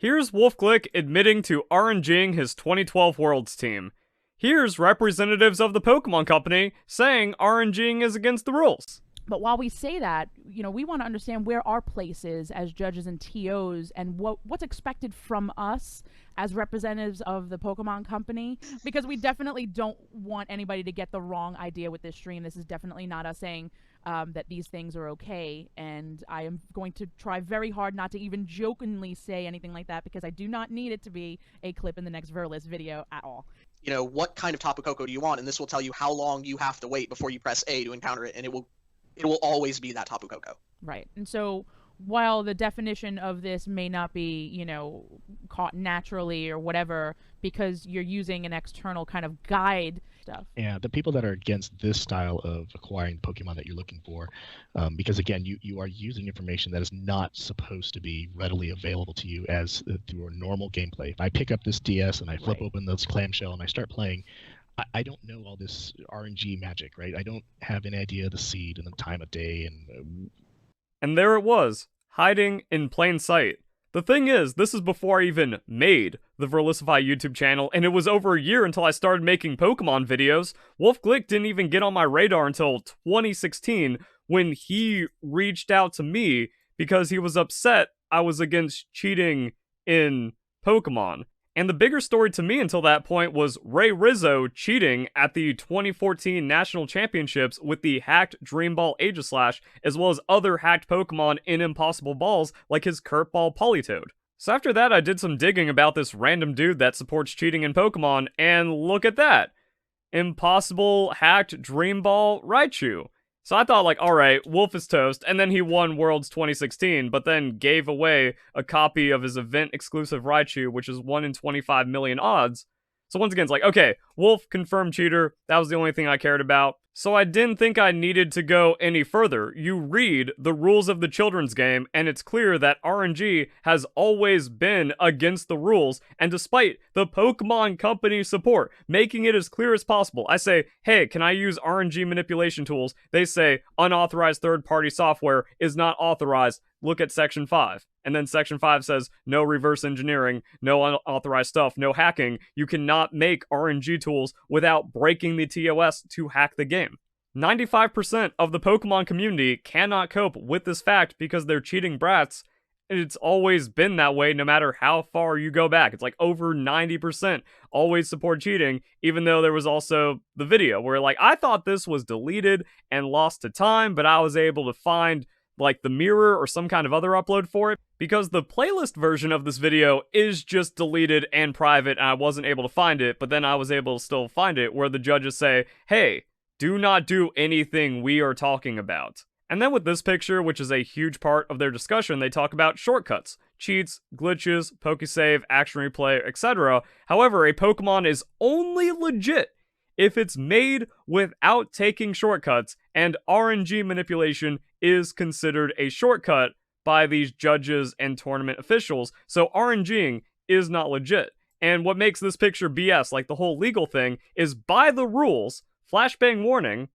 Here's Glick admitting to RNGing his 2012 Worlds team. Here's representatives of the Pokemon Company saying RNGing is against the rules. But while we say that, we want to understand where our place is as judges and TOs and what's expected from us as representatives of the Pokemon Company, because we definitely don't want anybody to get the wrong idea with this stream. This is definitely not us saying that these things are okay, and I am going to try very hard not to even jokingly say anything like that, because I do not need it to be a clip in the next Verlis video at all. What kind of Tapu Koko do you want? And this will tell you how long you have to wait before you press A to encounter it, and it will always be that Tapu Koko. Right. And so while the definition of this may not be, caught naturally or whatever, because you're using an external kind of guide stuff. Yeah, the people that are against this style of acquiring Pokemon that you're looking for, because again, you are using information that is not supposed to be readily available to you as through a normal gameplay. If I pick up this DS and I flip open this clamshell and I start playing, I don't know all this RNG magic, right? I don't have any idea of the seed and the time of day And there it was, hiding in plain sight. The thing is, this is before I even made the Verlisify YouTube channel, and it was over a year until I started making Pokemon videos. Glick didn't even get on my radar until 2016, when he reached out to me because he was upset I was against cheating in Pokemon. And the bigger story to me until that point was Ray Rizzo cheating at the 2014 National Championships with the hacked Dream Ball Aegislash, as well as other hacked Pokemon in Impossible Balls like his Kurt Ball Politoed. So after that, I did some digging about this random dude that supports cheating in Pokemon, and look at that! Impossible hacked Dream Ball Raichu. So I thought, alright, Wolf is toast, and then he won Worlds 2016, but then gave away a copy of his event-exclusive Raichu, which is 1 in 25 million odds. So once again, it's okay, Wolf, confirmed cheater, that was the only thing I cared about. So I didn't think I needed to go any further. You read the rules of the children's game, and it's clear that RNG has always been against the rules, and despite the Pokemon Company support, making it as clear as possible, I say, hey, can I use RNG manipulation tools? They say, unauthorized third-party software is not authorized. Look at Section 5. And then Section 5 says, no reverse engineering, no unauthorized stuff, no hacking. You cannot make RNG tools without breaking the TOS to hack the game. 95% of the Pokemon community cannot cope with this fact because they're cheating brats. It's always been that way no matter how far you go back. It's over 90% always support cheating, even though there was also the video where I thought this was deleted and lost to time, but I was able to find the mirror or some kind of other upload for it, because the playlist version of this video is just deleted and private, and I wasn't able to find it, but then I was able to still find it, where the judges say, hey, do not do anything we are talking about. And then with this picture, which is a huge part of their discussion, they talk about shortcuts, cheats, glitches, Pokesave, action replay, etc. However, a Pokemon is only legit if it's made without taking shortcuts, and RNG manipulation is considered a shortcut by these judges and tournament officials, so RNGing is not legit. And what makes this picture BS, the whole legal thing, is by the rules, flashbang warning,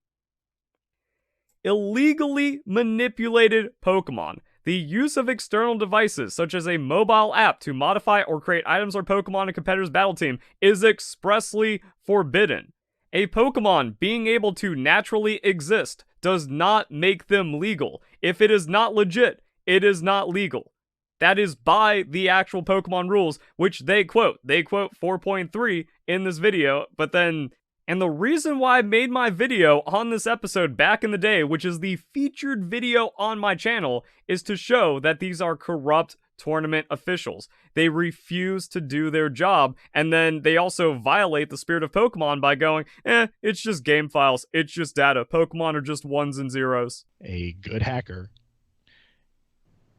illegally manipulated Pokemon. The use of external devices, such as a mobile app, to modify or create items or Pokemon in a competitor's battle team is expressly forbidden. A Pokemon being able to naturally exist does not make them legal. If it is not legit, it is not legal. That is by the actual Pokemon rules, which they quote. They quote 4.3 in this video, but then... And the reason why I made my video on this episode back in the day, which is the featured video on my channel, is to show that these are corrupt tournament officials. They refuse to do their job, and then they also violate the spirit of Pokemon by going, it's just game files, it's just data, Pokemon are just ones and zeros. A good hacker,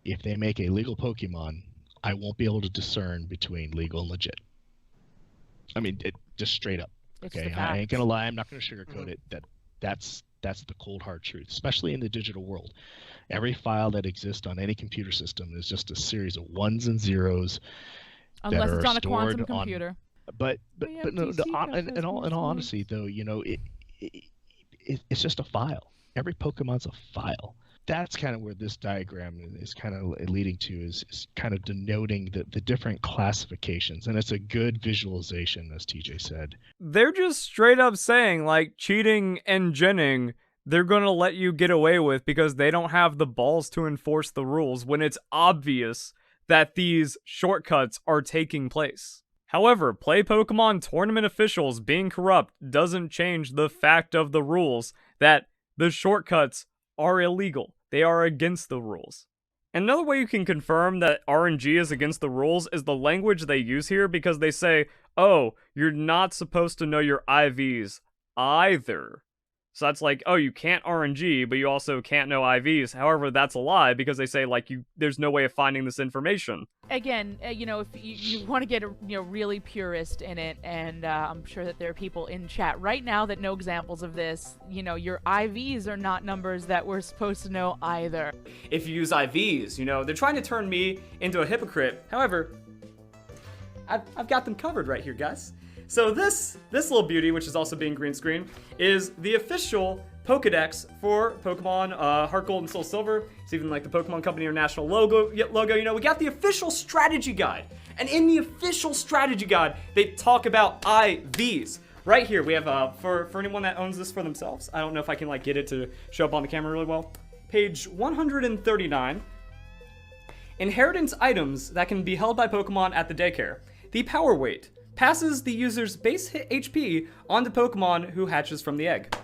if they make a legal Pokemon, I won't be able to discern between legal and legit. I mean, just straight up. Okay, I ain't gonna lie, I'm not gonna sugarcoat it. That's the cold hard truth, especially in the digital world. Every file that exists on any computer system is just a series of ones and zeros. Unless it's on a quantum computer. But no, in all honesty, though, it's just a file. Every Pokemon's a file. that's kind of where this diagram is kind of leading to, is kind of denoting the different classifications. And it's a good visualization, as TJ said. They're just straight up saying, like, cheating and ginning, they're going to let you get away with because they don't have the balls to enforce the rules when it's obvious that these shortcuts are taking place. However, Play Pokemon tournament officials being corrupt doesn't change the fact of the rules that the shortcuts are illegal. They are against the rules. Another way you can confirm that RNG is against the rules is the language they use here, because they say, oh, you're not supposed to know your IVs either. So that's like, oh, you can't RNG, but you also can't know IVs. However, that's a lie, because they say, like, there's no way of finding this information. Again, if you want to get really purist in it, and I'm sure that there are people in chat right now that know examples of this. Your IVs are not numbers that we're supposed to know either. If you use IVs, they're trying to turn me into a hypocrite. However, I've got them covered right here, guys. So this little beauty, which is also being green screen, is the official Pokedex for Pokemon Heart Gold and Soul Silver. It's even like the Pokemon Company International logo. We got the official strategy guide. And in the official strategy guide, they talk about IVs. Right here, we have, for anyone that owns this for themselves, I don't know if I can get it to show up on the camera really well. Page 139. Inheritance items that can be held by Pokemon at the daycare. The power weight passes the user's base hit HP onto Pokemon who hatches from the egg.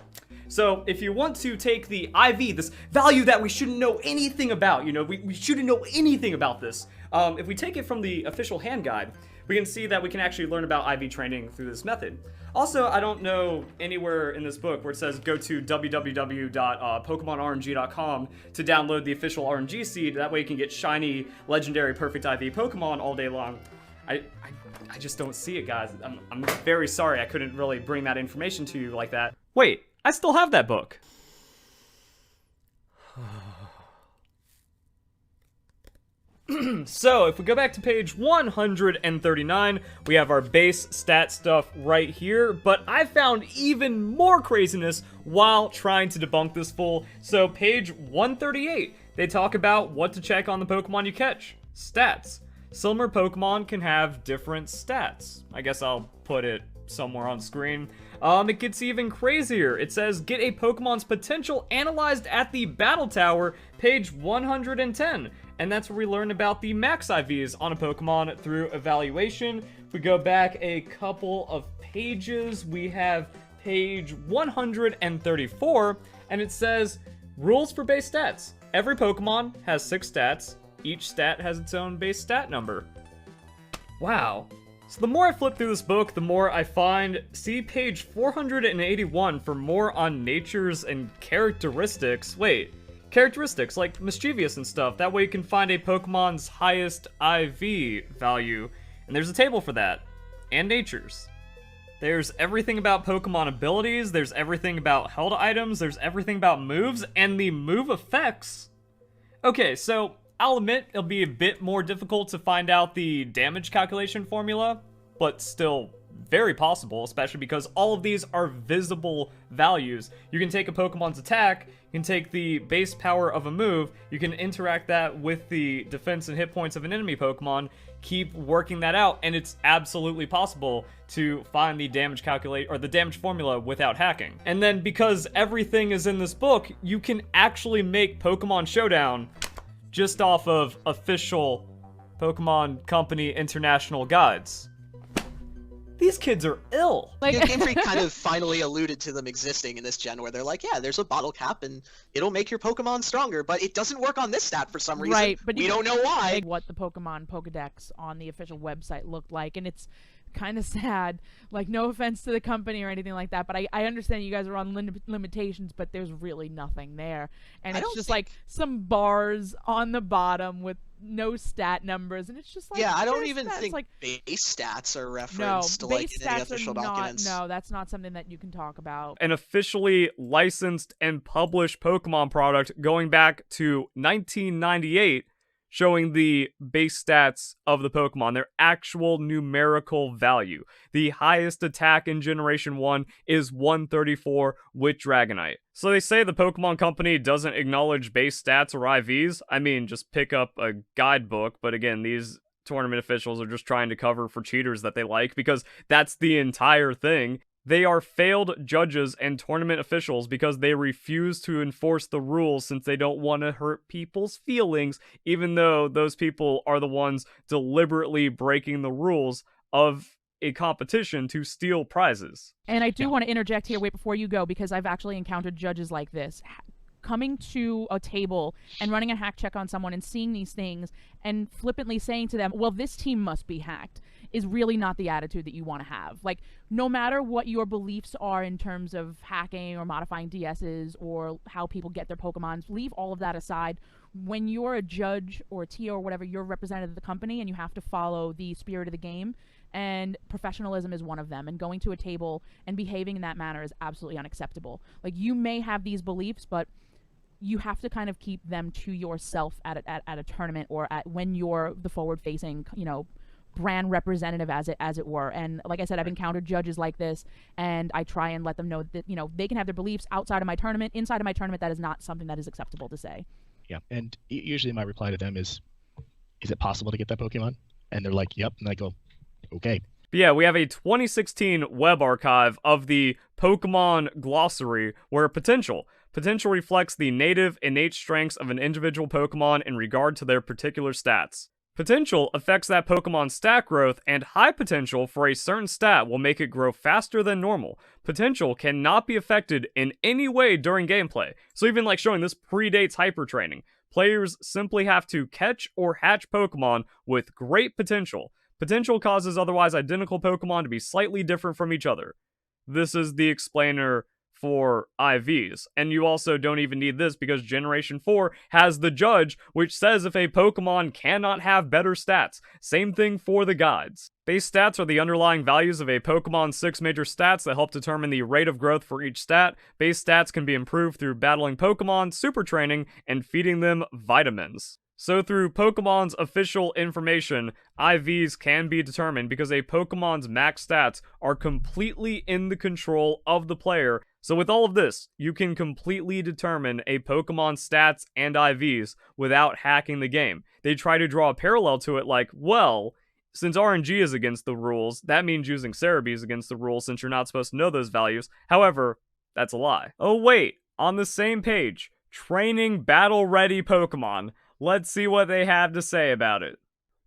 So if you want to take the IV, this value that we shouldn't know anything about, we shouldn't know anything about this. If we take it from the official hand guide, we can see that we can actually learn about IV training through this method. Also, I don't know anywhere in this book where it says go to www.pokemonrng.com to download the official RNG seed. That way you can get shiny, legendary, perfect IV Pokemon all day long. I just don't see it, guys. I'm very sorry I couldn't really bring that information to you like that. Wait, I still have that book. So, if we go back to page 139, we have our base stat stuff right here, but I found even more craziness while trying to debunk this fool. So, page 138, they talk about what to check on the Pokemon you catch. Stats. Similar Pokemon can have different stats. I guess I'll put it somewhere on screen. It gets even crazier. It says, get a Pokemon's potential analyzed at the Battle Tower, page 110. And that's where we learn about the max IVs on a Pokemon through evaluation. If we go back a couple of pages, we have page 134, and it says, rules for base stats. Every Pokemon has 6 stats. Each stat has its own base stat number. Wow. So the more I flip through this book, the more I find, see page 481 for more on natures and characteristics. Wait, characteristics like mischievous and stuff. That way you can find a Pokemon's highest IV value. And there's a table for that. And natures. There's everything about Pokemon abilities, there's everything about held items, there's everything about moves, and the move effects. Okay, so I'll admit it'll be a bit more difficult to find out the damage calculation formula, but still very possible, especially because all of these are visible values. You can take a Pokemon's attack, you can take the base power of a move, you can interact that with the defense and hit points of an enemy Pokemon, keep working that out, and it's absolutely possible to find the damage calculate or the damage formula without hacking. And then because everything is in this book, you can actually make Pokemon Showdown just off of official Pokemon Company International guides. These kids are ill. Game Freak kind of finally alluded to them existing in this gen, where they're like, yeah, there's a bottle cap and it'll make your Pokemon stronger, but it doesn't work on this stat for some reason. Right, but we don't know why. What the Pokemon Pokedex on the official website looked like, and it's kind of sad. Like, no offense to the company or anything like that, but I understand you guys are on limitations, but there's really nothing there. And it's just like some bars on the bottom with no stat numbers, and it's just like, yeah, I don't even think like base stats are referenced to like in any official documents. No, that's not something that you can talk about. An officially licensed and published Pokemon product going back to 1998 showing the base stats of the Pokemon, their actual numerical value. The highest attack in Generation 1 is 134 with Dragonite. So they say the Pokemon Company doesn't acknowledge base stats or IVs. I mean, just pick up a guidebook, but again, these tournament officials are just trying to cover for cheaters that they like, because that's the entire thing. They are failed judges and tournament officials because they refuse to enforce the rules since they don't want to hurt people's feelings, even though those people are the ones deliberately breaking the rules of a competition to steal prizes. And I do want to interject here, wait, before you go, because I've actually encountered judges like this. Coming to a table and running a hack check on someone and seeing these things and flippantly saying to them, well, this team must be hacked, is really not the attitude that you want to have. Like, no matter what your beliefs are in terms of hacking or modifying DSs or how people get their Pokemons, leave all of that aside. When you're a judge or a TO or whatever, you're a representative of the company and you have to follow the spirit of the game. And professionalism is one of them. And going to a table and behaving in that manner is absolutely unacceptable. Like, you may have these beliefs, but you have to kind of keep them to yourself at a tournament, or when you're the forward-facing, brand representative, as it were. And like I said, I've encountered judges like this, and I try and let them know that they can have their beliefs outside of my tournament. Inside of my tournament, that is not something that is acceptable to say. Yeah, and usually my reply to them is it possible to get that Pokemon? And they're like, yep. And I go, okay. But yeah, we have a 2016 web archive of the Pokemon glossary where potential reflects the native innate strengths of an individual Pokemon in regard to their particular stats. Potential affects that Pokemon's stat growth, and high potential for a certain stat will make it grow faster than normal. Potential cannot be affected in any way during gameplay. So even like showing this predates hyper training. Players simply have to catch or hatch Pokemon with great potential. Potential causes otherwise identical Pokemon to be slightly different from each other. This is the explainer for IVs. And you also don't even need this because Generation 4 has the judge, which says if a Pokemon cannot have better stats. Same thing for the guides. Base stats are the underlying values of a Pokemon's 6 major stats that help determine the rate of growth for each stat. Base stats can be improved through battling Pokemon, super training, and feeding them vitamins. So through Pokemon's official information, IVs can be determined because a Pokemon's max stats are completely in the control of the player. So with all of this, you can completely determine a Pokemon's stats and IVs without hacking the game. They try to draw a parallel to it like, well, since RNG is against the rules, that means using Cerebi is against the rules since you're not supposed to know those values. However, that's a lie. Oh wait, on the same page, training battle-ready Pokemon. Let's see what they have to say about it.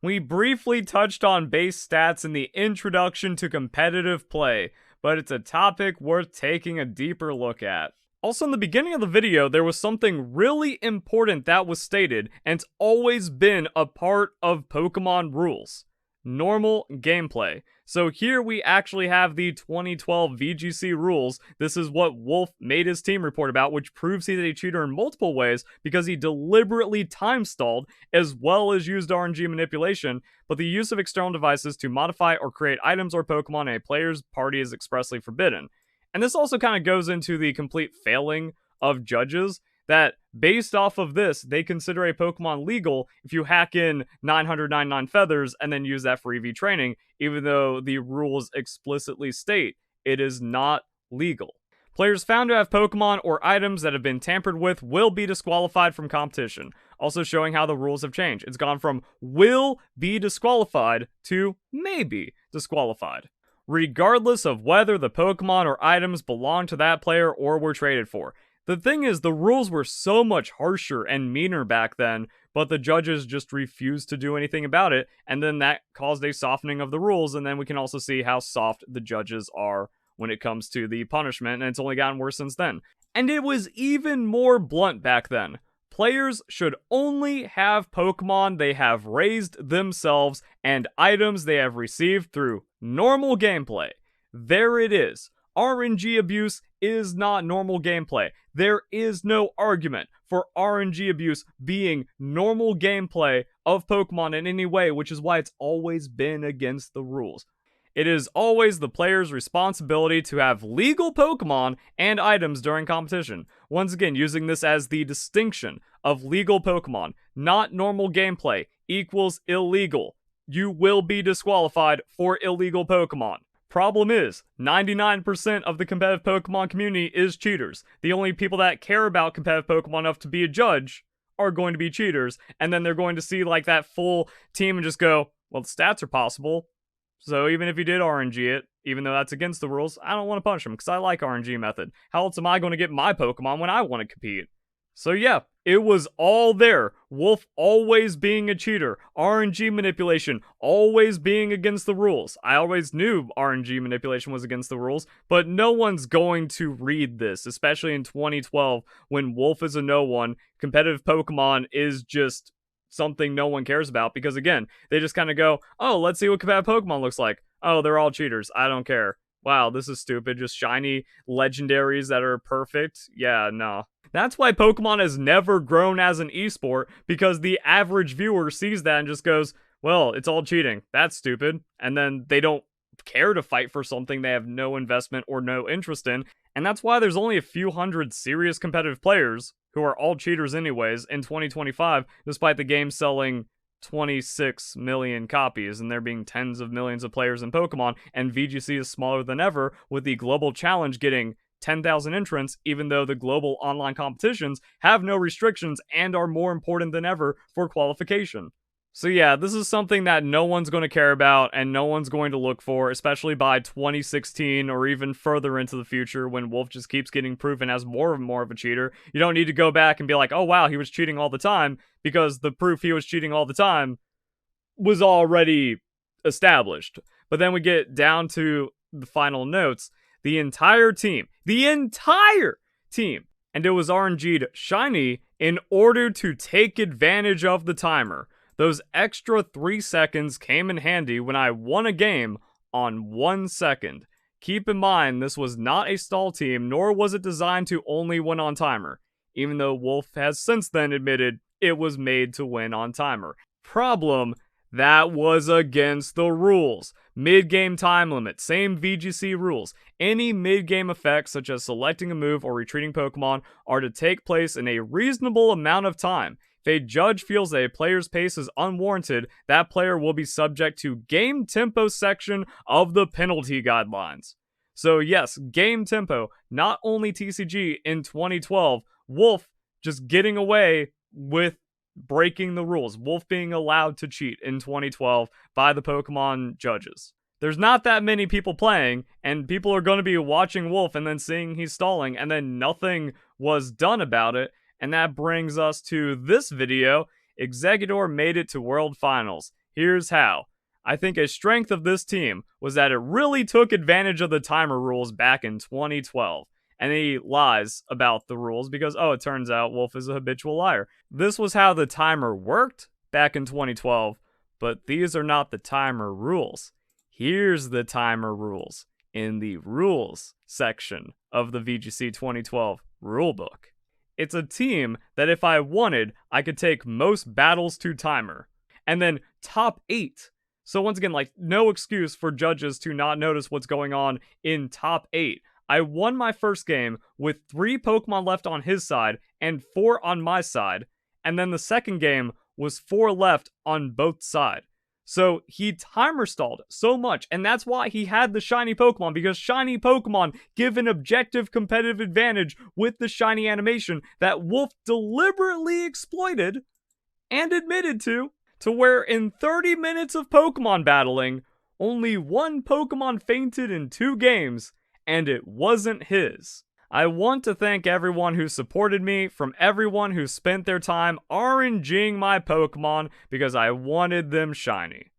We briefly touched on base stats in the introduction to competitive play, but it's a topic worth taking a deeper look at. Also, in the beginning of the video, there was something really important that was stated, and it's always been a part of Pokemon rules. Normal gameplay. So here we actually have the 2012 VGC rules. This is what Wolf made his team report about, which proves he's a cheater in multiple ways because he deliberately time stalled as well as used RNG manipulation, but the use of external devices to modify or create items or Pokemon in a player's party is expressly forbidden. And this also kind of goes into the complete failing of judges, that based off of this, they consider a Pokemon legal if you hack in 999 feathers and then use that for EV training, even though the rules explicitly state it is not legal. Players found to have Pokemon or items that have been tampered with will be disqualified from competition, also showing how the rules have changed. It's gone from will be disqualified to may be disqualified, regardless of whether the Pokemon or items belong to that player or were traded for. The thing is, the rules were so much harsher and meaner back then, but the judges just refused to do anything about it, and then that caused a softening of the rules, and then we can also see how soft the judges are when it comes to the punishment, and it's only gotten worse since then. And it was even more blunt back then. Players should only have Pokemon they have raised themselves and items they have received through normal gameplay. There it is. RNG abuse is not normal gameplay. There is no argument for RNG abuse being normal gameplay of Pokemon in any way, which is why it's always been against the rules. It is always the player's responsibility to have legal Pokemon and items during competition. Once again, using this as the distinction of legal Pokemon, not normal gameplay, equals illegal. You will be disqualified for illegal Pokemon. Problem is, 99% of the competitive Pokemon community is cheaters. The only people that care about competitive Pokemon enough to be a judge are going to be cheaters, and then they're going to see like that full team and just go, well, the stats are possible, so even if you did RNG it, even though that's against the rules, I don't want to punish them because I like RNG method. How else am I going to get my Pokemon when I want to compete? So yeah, it was all there. Wolf always being a cheater. RNG manipulation always being against the rules. I always knew RNG manipulation was against the rules, but no one's going to read this, especially in 2012 when Wolf is a no one. Competitive Pokemon is just something no one cares about because, again, they just kind of go, oh, let's see what competitive Pokemon looks like. Oh, they're all cheaters. I don't care. Wow, this is stupid. Just shiny legendaries that are perfect. Yeah, no. That's why Pokemon has never grown as an esport, because the average viewer sees that and just goes, well, it's all cheating. That's stupid. And then they don't care to fight for something they have no investment or no interest in. And that's why there's only a few hundred serious competitive players who are all cheaters anyways in 2025, despite the game selling 26 million copies and there being tens of millions of players in Pokemon, and VGC is smaller than ever, with the global challenge getting 10,000 entrants, even though the global online competitions have no restrictions and are more important than ever for qualification. So yeah, this is something that no one's going to care about and no one's going to look for, especially by 2016 or even further into the future when Wolf just keeps getting proven as more and more of a cheater. You don't need to go back and be like, oh wow, he was cheating all the time, because the proof he was cheating all the time was already established. But then we get down to the final notes. The entire team, and it was RNG'd shiny in order to take advantage of the timer. Those extra 3 seconds came in handy when I won a game on 1 second. Keep in mind, this was not a stall team, nor was it designed to only win on timer, even though Wolf has since then admitted it was made to win on timer. Problem, that was against the rules. Mid-game time limit, same VGC rules. Any mid-game effects, such as selecting a move or retreating Pokemon, are to take place in a reasonable amount of time. If a judge feels that a player's pace is unwarranted, that player will be subject to game tempo section of the penalty guidelines. So yes, game tempo, not only TCG in 2012, Wolf just getting away with breaking the rules, Wolf being allowed to cheat in 2012 by the Pokemon judges. There's not that many people playing, and people are going to be watching Wolf and then seeing he's stalling, and then nothing was done about it. And that brings us to this video. Executor made it to World Finals. Here's how. I think a strength of this team was that it really took advantage of the timer rules back in 2012. And he lies about the rules because, oh, it turns out Wolf is a habitual liar. This was how the timer worked back in 2012, but these are not the timer rules. Here's the timer rules in the rules section of the VGC 2012 rulebook. It's a team that if I wanted, I could take most battles to timer. And then top 8. So once again, like, no excuse for judges to not notice what's going on in top 8. I won my first game with 3 Pokemon left on his side and 4 on my side. And then the second game was 4 left on both sides. So he timer stalled so much, and that's why he had the shiny Pokemon, because shiny Pokemon give an objective competitive advantage with the shiny animation that Wolf deliberately exploited and admitted to where in 30 minutes of Pokemon battling, only 1 Pokemon fainted in 2 games, and it wasn't his. I want to thank everyone who supported me, from everyone who spent their time RNGing my Pokemon because I wanted them shiny.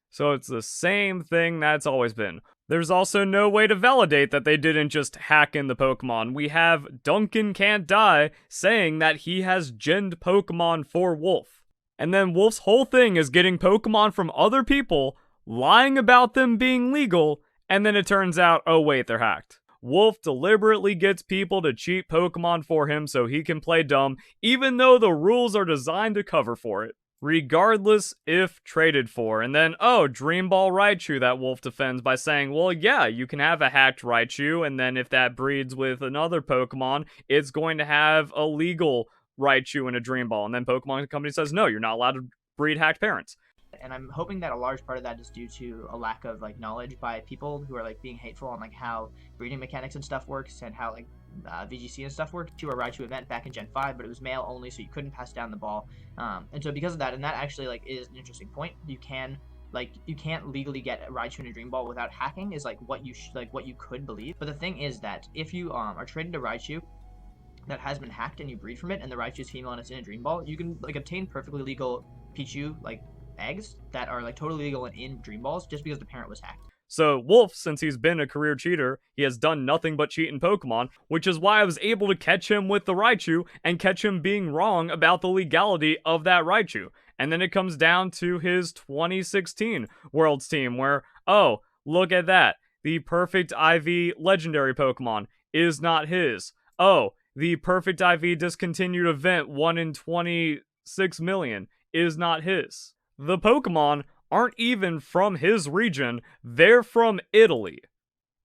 So it's the same thing that's always been. There's also no way to validate that they didn't just hack in the Pokemon. We have Duncan Can't Die saying that he has genned Pokemon for Wolf. And then Wolf's whole thing is getting Pokemon from other people, lying about them being legal, and then it turns out, oh wait, they're hacked. Wolf deliberately gets people to cheat Pokemon for him so he can play dumb, even though the rules are designed to cover for it. regardless if traded for. And then, Dream Ball Raichu that Wolf defends by saying, well, yeah, you can have a hacked Raichu, and then if that breeds with another Pokemon, it's going to have a legal Raichu and a Dream Ball. And then Pokemon Company says, no, you're not allowed to breed hacked parents. And I'm hoping that a large part of that is due to a lack of like knowledge by people who are like being hateful on like how breeding mechanics and stuff works, and how like VGC and stuff worked. To a Raichu event back in Gen 5, but it was male only, so you couldn't pass down the ball. And so because of that, and that actually like is an interesting point, you can't legally get a Raichu and a Dream Ball without hacking, is like what you could believe. But the thing is that if you are traded a Raichu that has been hacked and you breed from it, and the Raichu is female and it's in a Dream Ball, you can like obtain perfectly legal Pichu like eggs that are like totally legal and in Dream Balls just because the parent was hacked. So Wolf, since he's been a career cheater, he has done nothing but cheat in Pokemon, which is why I was able to catch him with the Raichu and catch him being wrong about the legality of that Raichu. And then it comes down to his 2016 Worlds team where, oh, look at that. The perfect IV legendary Pokemon is not his. Oh, the perfect IV discontinued event 1 in 26 million is not his. The Pokemon aren't even from his region, they're from Italy.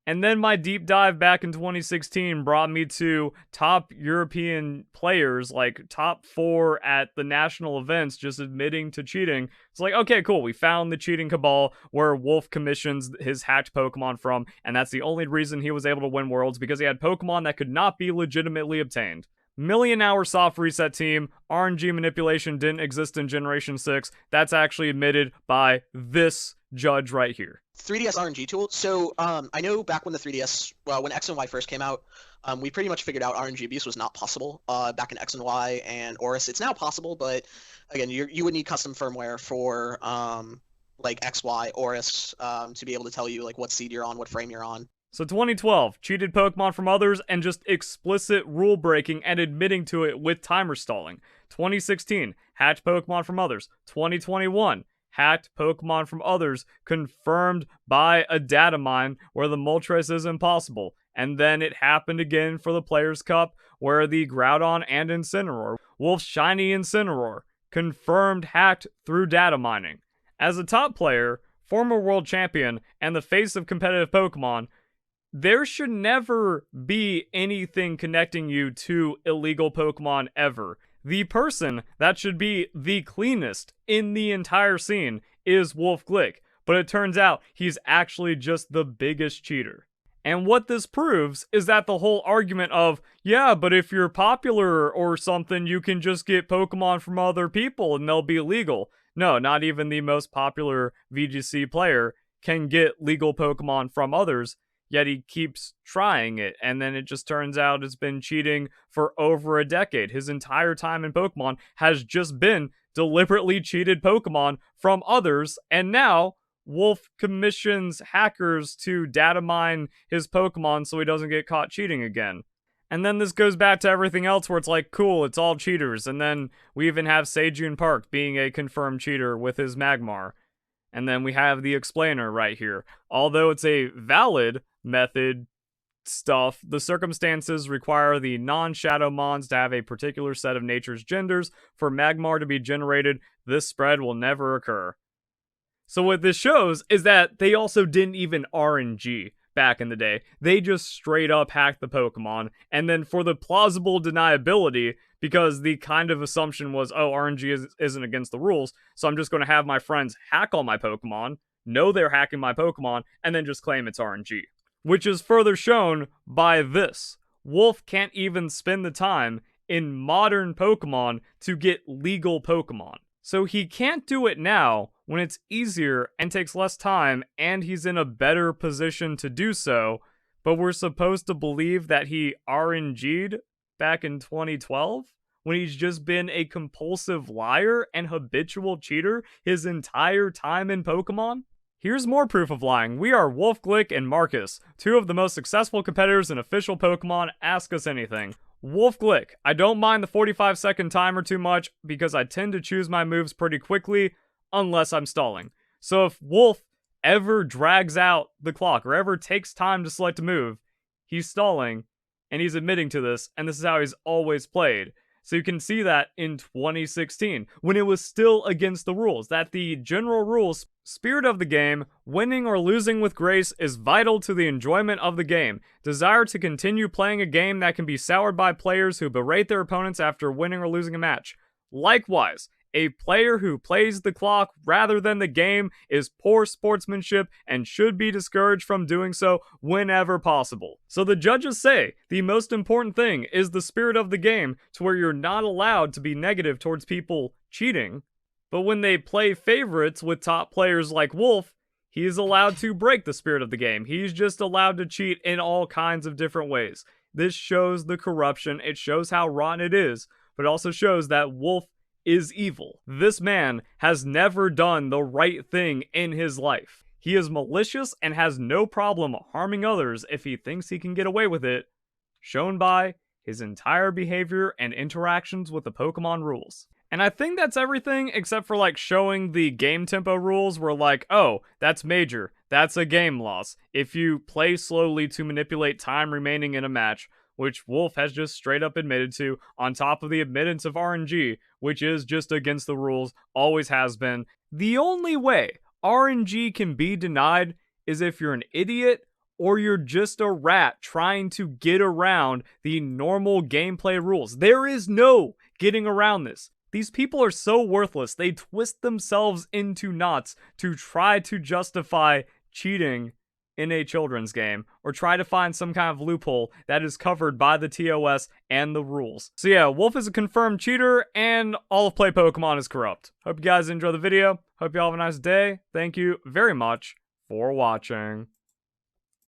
And then my deep dive back in 2016 brought me to top European players, like top 4 at the national events, just admitting to cheating. It's like, okay, cool, we found the cheating cabal where Wolf commissions his hacked Pokemon from, and that's the only reason he was able to win Worlds, because he had Pokemon that could not be legitimately obtained. Million-hour soft reset team, RNG manipulation didn't exist in Generation 6. That's actually admitted by this judge right here. 3DS RNG tool. So I know back when the 3DS, when X and Y first came out, we pretty much figured out RNG abuse was not possible back in X and Y and Oris. It's now possible, but again, you would need custom firmware for like XY Oris to be able to tell you like what seed you're on, what frame you're on. So 2012, cheated Pokemon from others and just explicit rule breaking and admitting to it with timer stalling. 2016, hacked Pokemon from others. 2021, hacked Pokemon from others confirmed by a data mine where the Moltres is impossible. And then it happened again for the Players' Cup where the Groudon and Incineroar, Wolf's Shiny Incineroar, confirmed hacked through data mining. As a top player, former world champion, and the face of competitive Pokemon, there should never be anything connecting you to illegal Pokemon ever. The person that should be the cleanest in the entire scene is Wolf Glick, but it turns out he's actually just the biggest cheater. And what this proves is that the whole argument of, yeah, but if you're popular or something, you can just get Pokemon from other people and they'll be legal. No, not even the most popular VGC player can get legal Pokemon from others. Yet he keeps trying it, and then it just turns out it's been cheating for over a decade. His entire time in Pokemon has just been deliberately cheated Pokemon from others, and now Wolf commissions hackers to data mine his Pokemon so he doesn't get caught cheating again. And then this goes back to everything else where it's like, cool, it's all cheaters, and then we even have Sejun Park being a confirmed cheater with his Magmar. And then we have the explainer right here. Although it's a valid method stuff, the circumstances require the non-shadow mons to have a particular set of nature's genders. For Magmar to be generated, this spread will never occur. So what this shows is that they also didn't even RNG back in the day. They just straight up hacked the Pokemon, and then for the plausible deniability, because the kind of assumption was, oh, RNG isn't against the rules, so I'm just going to have my friends hack all my Pokemon, know they're hacking my Pokemon, and then just claim it's RNG. Which is further shown by this. Wolf can't even spend the time in modern Pokemon to get legal Pokemon. So he can't do it now when it's easier and takes less time and he's in a better position to do so, but we're supposed to believe that he RNG'd back in 2012 when he's just been a compulsive liar and habitual cheater his entire time in Pokemon? Here's more proof of lying. We are Wolf Glick and Marcus, two of the most successful competitors in official Pokemon. Ask us anything. Wolf Glick, I don't mind the 45-second timer too much because I tend to choose my moves pretty quickly unless I'm stalling. So if Wolf ever drags out the clock or ever takes time to select a move, he's stalling and he's admitting to this, and this is how he's always played. So you can see that in 2016, when it was still against the rules, that the general rules, spirit of the game, winning or losing with grace is vital to the enjoyment of the game. Desire to continue playing a game that can be soured by players who berate their opponents after winning or losing a match. Likewise, a player who plays the clock rather than the game is poor sportsmanship and should be discouraged from doing so whenever possible. So the judges say the most important thing is the spirit of the game, to where you're not allowed to be negative towards people cheating. But when they play favorites with top players like Wolf, he is allowed to break the spirit of the game. He's just allowed to cheat in all kinds of different ways. This shows the corruption, it shows how rotten it is, but it also shows that Wolf is evil. This man has never done the right thing in his life. He is malicious and has no problem harming others if he thinks he can get away with it, shown by his entire behavior and interactions with the Pokemon rules. And I think that's everything except for like showing the game tempo rules where like, oh, that's major, that's a game loss. If you play slowly to manipulate time remaining in a match, which Wolf has just straight up admitted to, on top of the admittance of RNG, which is just against the rules, always has been. The only way RNG can be denied is if you're an idiot or you're just a rat trying to get around the normal gameplay rules. There is no getting around this. These people are so worthless, they twist themselves into knots to try to justify cheating in a children's game, or try to find some kind of loophole that is covered by the TOS and the rules. So yeah, Wolf is a confirmed cheater, and all of Play Pokemon is corrupt. Hope you guys enjoy the video. Hope you all have a nice day. Thank you very much for watching.